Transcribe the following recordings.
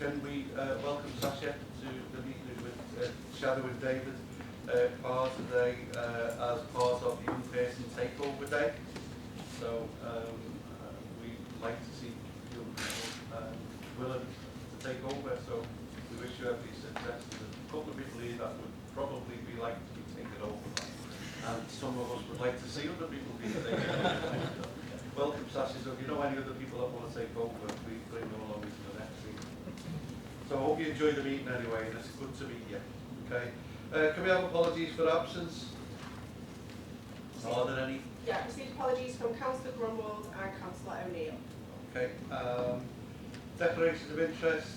can we welcome Sasha to the meeting with Shadow and David Parr today as part of the Young Person Takeover Day. So we'd like to see young people willing to take over, so we wish you every success. There's a couple of people here that would probably be like to be taken over, and some of us would like to see other people be taken over. Welcome, Sasha. So if you know any other people that want to take over, please bring them along to the next meeting. So I hope you enjoy the meeting anyway, and it's good to meet you. Okay. Can we have apologies for absence? Are there any? Yeah, received apologies from Councillor Grunwald and Councillor O'Neill. Okay. Declarations of interest?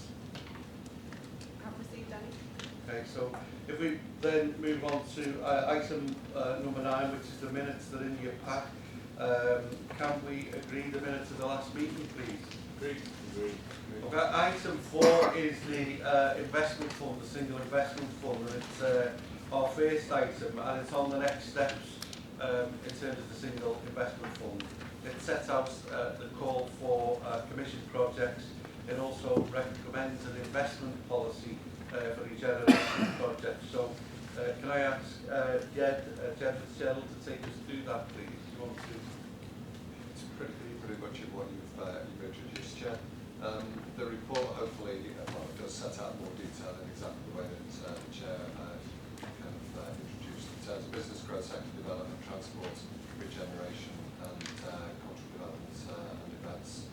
Haven't received any. Okay, so if we then move on to item number 9, which is the minutes that are in your pack. Can we agree the minutes of the last meeting, please? Agreed. Okay, item 4 is the investment fund, the single investment fund, and it's our first item, and it's on the next steps in terms of the single investment fund. It sets out the call for commissioned projects. It also recommends an investment policy for regeneration projects. So can I ask Jed Fitzgerald to take us through that, please? You want to? It's pretty much what you've introduced, Chair. The report hopefully does set out more detail in exactly the way that the Chair introduced in terms of business growth, sector development, transport, regeneration and cultural development and events.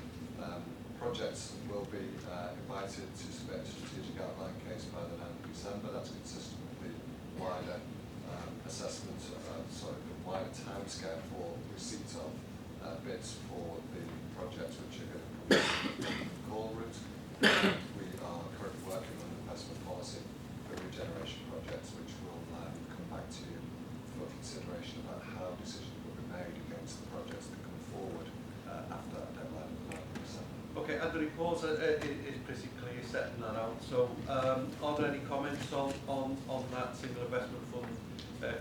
Projects will be invited to submit a strategic outline case by the 9th of December. That's consistent with the wider assessment, the wider timescale for receipt of bids for the projects which are going to come the call route. We are currently working on an investment policy for regeneration projects, which will come back to you for consideration about how decisions will be made against the projects that come forward after that deadline of the 9th of December. Okay, and the report is pretty clear setting that out. So are there any comments on that single investment fund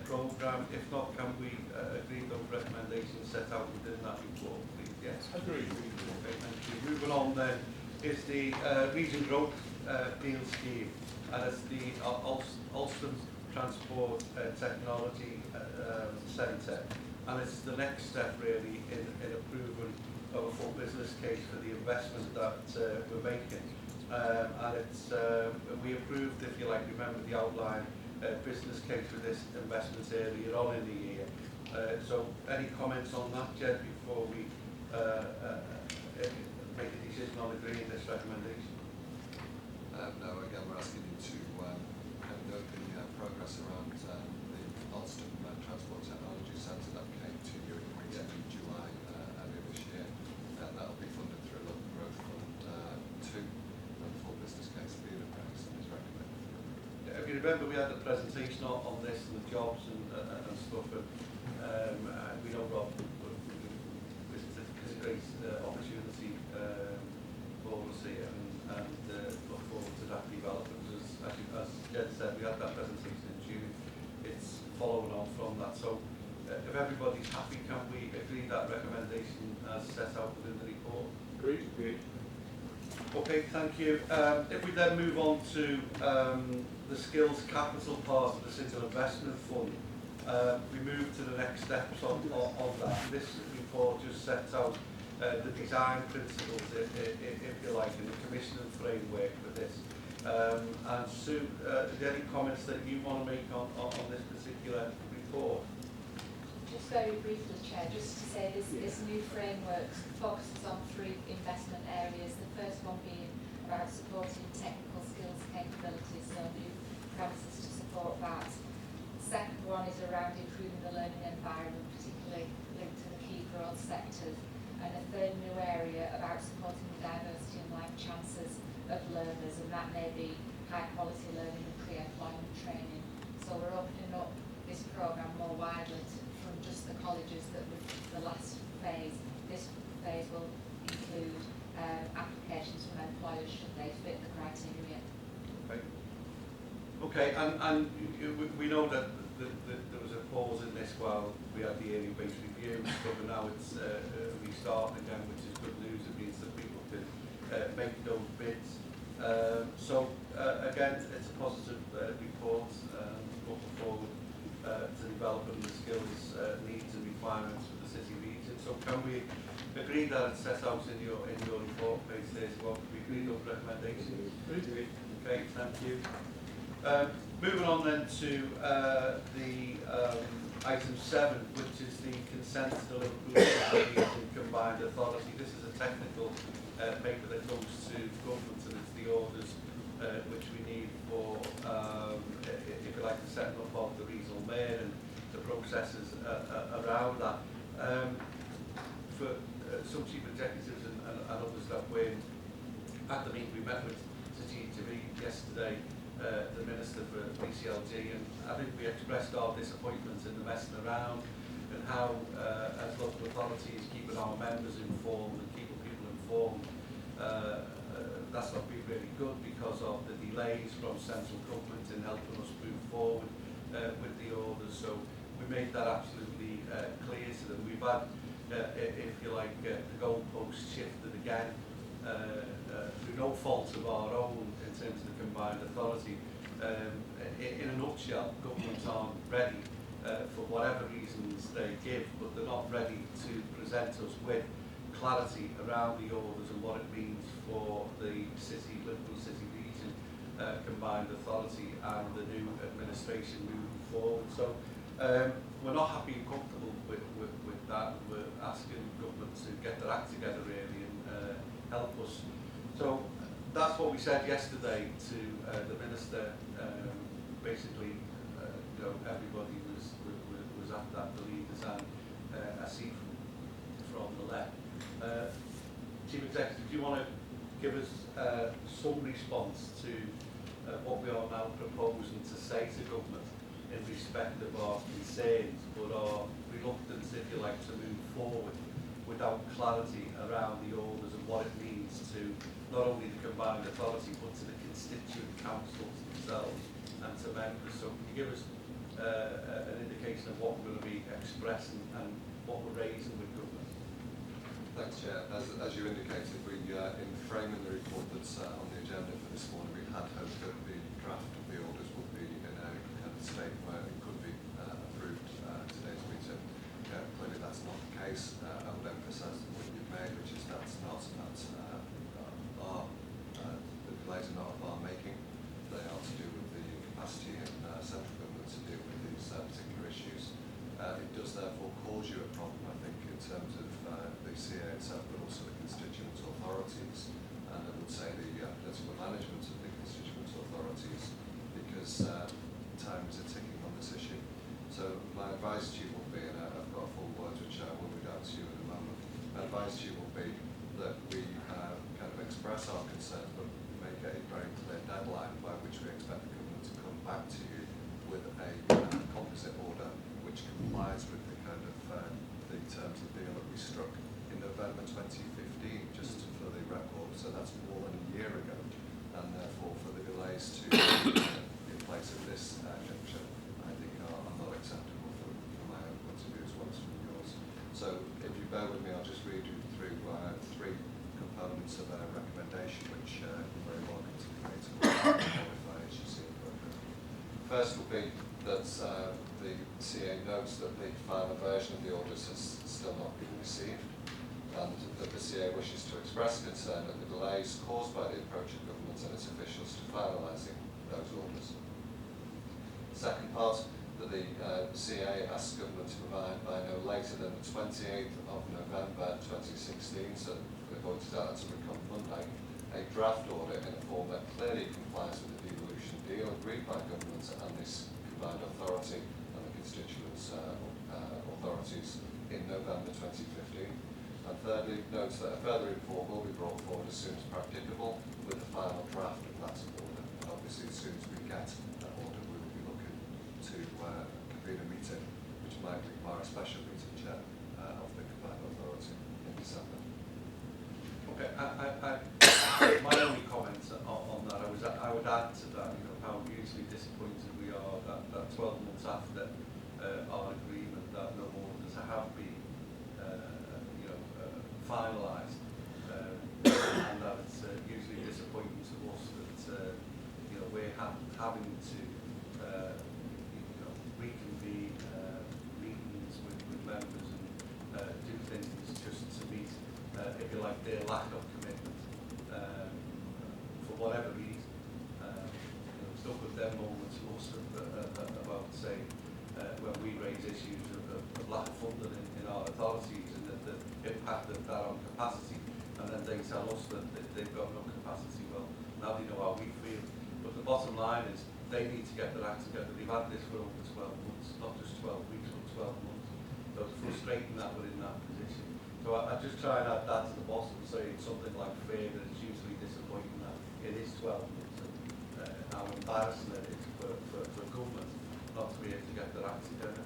programme? If not, can we agree those recommendations set out within that report, please? Yes. Agreed. Okay, thank you. Moving on then is the Region Growth Deal Scheme, and it's the Ulster Transport Technology Centre, and it's the next step really in approving of a full business case for the investment that we're making. And it's we approved, if you like, remember the outline business case for this investment earlier on in the year. So any comments on that, Jed, before we make a decision on agreeing this recommendation? No, again, we're asking you to note the progress around the Ulster Transport Technology Centre that came to you in July earlier this year. That will be funded through a local growth fund 2, and the full business case for the apprentice is recommended. If you remember, we had a presentation on this and the jobs and stuff, and we know Rob, it's a great opportunity for us here, and look forward to that development. As Jed said, we had that presentation in June. It's following on from that. So if everybody's happy, can we agree that recommendation as set out within the report? Agreed. Okay, thank you. If we then move on to the skills capital part of the single investment fund, we move to the next steps on that. This report just sets out the design principles, if you like, and the commissioning framework for this. And Sue, are there any comments that you want to make on this particular report? Just very briefly, Chair, just to say this new framework focuses on 3 investment areas. The first one being about supporting technical skills capabilities, so new premises to support that. The second one is around improving the learning environment, particularly linked to the key growth sectors. And a third new area about supporting the diversity and life chances of learners, and that may be high quality learning and pre-employment training. So we're opening up this programme more widely from just the colleges that were the last phase. This phase will include applications from employers should they fit the criteria. Okay, and we know that there was a pause in this while we had the area-based review and stuff, and now it's restarting again, which is good news. It means that people can make those bids Again, it's a positive report looking forward to developing the skills, needs and requirements for the city region. So can we agree that it's set out in your report, page 31? Can we agree those recommendations? Okay, thank you. Moving on then to the item 7, which is the consent to Liverpool City Region Combined Authority. This is a technical paper that goes to government, and it's the orders which we need for, if you like, the setting up of the regional mayor and the processes around that. For some chief executives and others that were at the meeting, we met with City TV yesterday, the Minister for BCLG, and I think we expressed our disappointment in the messing around and how, as local authorities, keeping our members informed and keeping people informed, that's not been really good because of the delays from central government in helping us move forward with the orders. So we made that absolutely clear to them. We've had, if you like, the goalpost shifted again through no fault of our own in terms of the combined authority. In a nutshell, governments aren't ready for whatever reasons they give, but they're not ready to present us with clarity around the orders and what it means for the Liverpool City Region Combined Authority and the new administration moving forward. So we're not happy and comfortable with that. We're asking government to get their act together really and help us. So that's what we said yesterday to the Minister. Basically, everybody was at that, the leaders, and I see from the left. Chief Executive, do you want to give us some response to what we are now proposing to say to government in respect of our concerns, but our reluctance, if you like, to move forward without clarity around the orders and what it means to not only the combined authority but to the constituent councils themselves and to members? So can you give us an indication of what we're going to be expressing and what we're raising with government? Thanks, Chair. As you indicated, in framing the report that's on the agenda for this morning, we had hoped that the draft of the orders would be in a kind of state where it could be approved today's meeting. Clearly that's not the case. I would emphasise the point you've made, which is that's not the delays are not of our making. They are to do with the capacity in central government to deal with these particular issues. It does therefore cause you a problem, I think, in terms of the CA itself, but also the constituent authorities, and I would say the political management of the constituent authorities, because time is a ticking on this issue. So my advice to you will be, and I've got full words which I will read out to you in a moment, my advice to you will be that we kind of express our concerns, but make a very clear deadline by which we expect the government to come back to you with a composite order which complies with the kind of the terms of the deal that we struck in November 2015, just for the record. So that's more than a year ago, and therefore for the delays to in place of this juncture, I think are not acceptable from my own point of view as well as from yours. So if you bear with me, I'll just read you through 3 components of our recommendation, which you're very welcome to create modify as you see appropriate. First will be that the CA notes that the final version of the orders has still not been received, and that the CA wishes to express concern at the delays caused by the approach of government and its officials to finalising those orders. Second part, that the CA asks government to provide by no later than the 28th of November 2016, so we're going to start to become Monday, a draft order in a form that clearly complies with the devolution deal agreed by government and this combined authority and the constituents authorities in November 2015. And thirdly, notes that a further report will be brought forward as soon as practicable with the final draft of that order. And obviously, as soon as we get that order, we will be looking to convene a meeting, which might require a special meeting, Chair, of the combined authority in December. Okay, my only comments on that, I would add to that, how hugely disappointed we are that 12 months after our agreement that no orders have been finalised, and that it's hugely disappointing to us having to reconvene meetings with members and do things just to meet, if you like, their lack of commitment for whatever reason. Stuck with them moments most about, say, when we raise issues of lack of funding in our authorities and the impact of that on capacity, and then they tell us that they've got no capacity. Well, now they know how we feel. But the bottom line is they need to get their act together. They've had this for over 12 months, not just 12 weeks, but 12 months. So it's frustrating that we're in that position. So I just try and add that to the bottom, saying something like fair, that it's usually disappointing that it is 12 months, and how embarrassing it is for government not to be able to get their act together.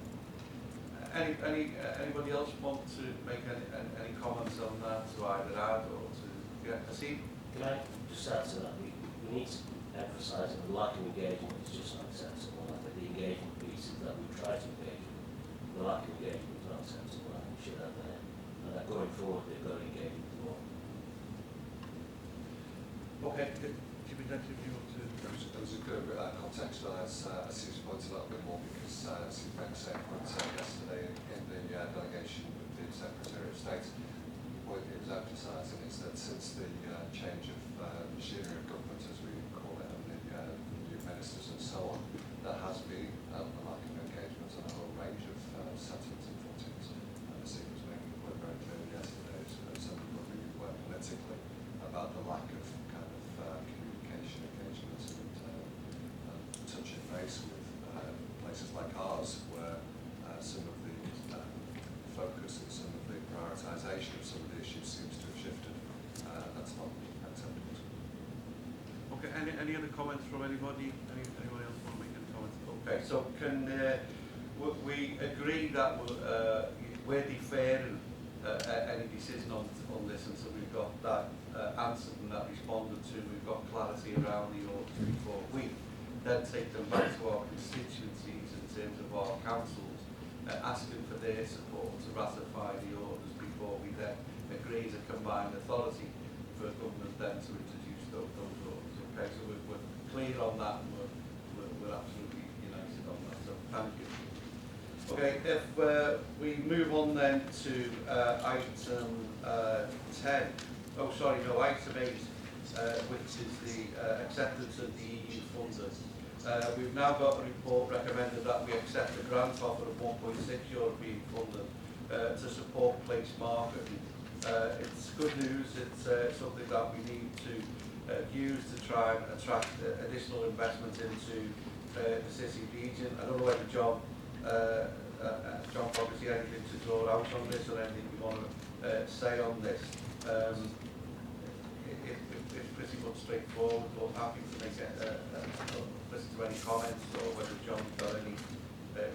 Anybody else want to make any comments on that, to either add or to Asim? Can I just add to that? We need to emphasise that the lack of engagement is just not acceptable. I think the engagement piece is that we try to engage with them. The lack of engagement is not acceptable. I think we should have that. And that going forward, they've got to engage with them more. Okay, Chief Executive, you want to? There was a good contextualise Sue's point a little bit more, because Sue made the same point yesterday in the delegation with the Secretary of State. The point he was emphasising is that since the change of machinery of government, as we call it, and the new ministers and so on, there has been a lack of engagement on a whole range of settlements and footings. And Sue was making the point very clearly yesterday, as somebody who worked politically, about the lack of kind of communication, engagement, and touching base with places like ours, where some of the focus and some of the prioritisation of some of the issues seems to have shifted. That's not acceptable. Okay, any other comments from anybody? Anyone else want to make any comments? Okay, so can we agree that we're deferring any decision on this until we've got that answered and that responded to, we've got clarity around the orders before we then take them back to our constituencies in terms of our councils, asking for their support to ratify the orders before we then agree as a combined authority for government then to introduce those orders. Okay, so we're clear on that, and we're absolutely united on that, so thank you. Okay, if we move on then to item 10, item 8, which is the acceptance of the EU funders. We've now got a report recommended that we accept a grant offer of 1.6 European funding to support place marketing. It's good news. It's something that we need to use to try and attract additional investment into the City region. I don't know whether John obviously anything to draw out on this or anything you want to say on this. It's pretty much straightforward, but happy to make listen to any comments, or whether John's got any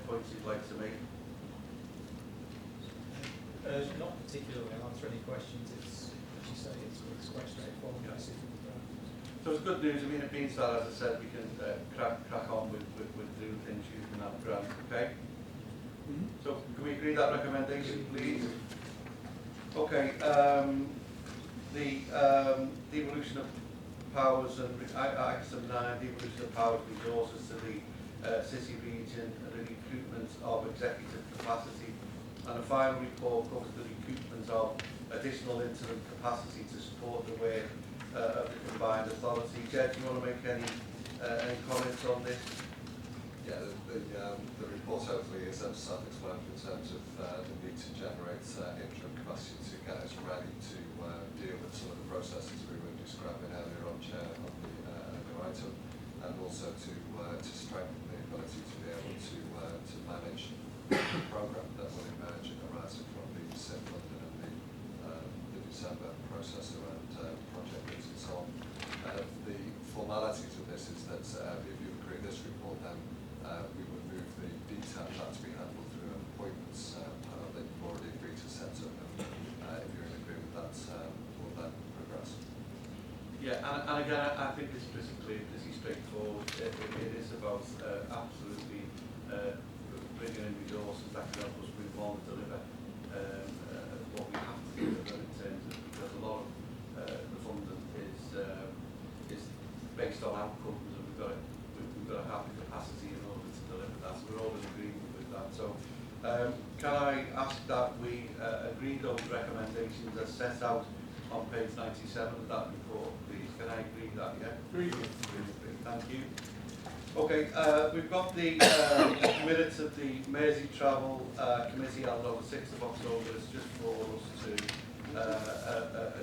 points he'd like to make. Not particularly. I'll answer any questions. It's, as you say, it's quite straightforward. Yeah. So it's good news. I mean, it means that, as I said, we can crack on with doing things using that grant. Okay. Mm-hmm. So can we agree that recommendation, please? Okay. The devolution of powers and item 9, devolution of powers and resources to the City region and the recruitment of executive capacity. And the final report covers the recruitment of additional interim capacity to support the work of the combined authority. Jed, do you want to make any comments on this? Yeah, the report hopefully is self-explanatory in terms of the need to generate interim capacity to get us ready to deal with some of the processes we were describing earlier on, Chair, on the item, and also to strengthen the ability to be able to manage the programme that will emerge arising from the SIP London and the December process around project bids and so on. The formalities of this is that if you agree this report, then we would move the detail of that to be handled through an appointments panel that you've already agreed to set up, and if you're in agreement, that will then progress. Yeah, and again, I think it's pretty clear, pretty straightforward. It is about absolutely bringing in resources that can help us move on and deliver what we have to deliver in terms of, because a lot of the funding is based on outcomes, and we've got to Can I ask that we agree those recommendations as set out on page 97 of that report, please? Can I agree that, yeah? Agree. Thank you. Okay, we've got the minutes of the Mersey Travel Committee held on the 6th of October. It's just for us to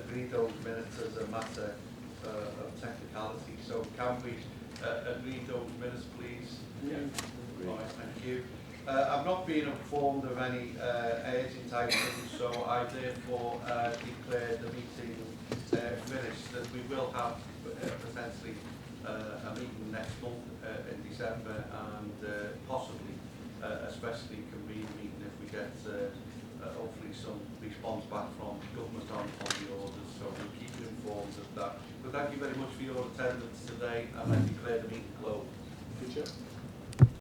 agree those minutes as a matter of technicality. So can we agree those minutes, please? Yeah. Right, thank you. I've not been informed of any urgent items, so I therefore declare the meeting finished. That we will have potentially a meeting next month in December, and possibly a specially convened meeting if we get hopefully some response back from government on the orders. So we'll keep you informed of that. But thank you very much for your attendance today, and I declare the meeting closed. Good job.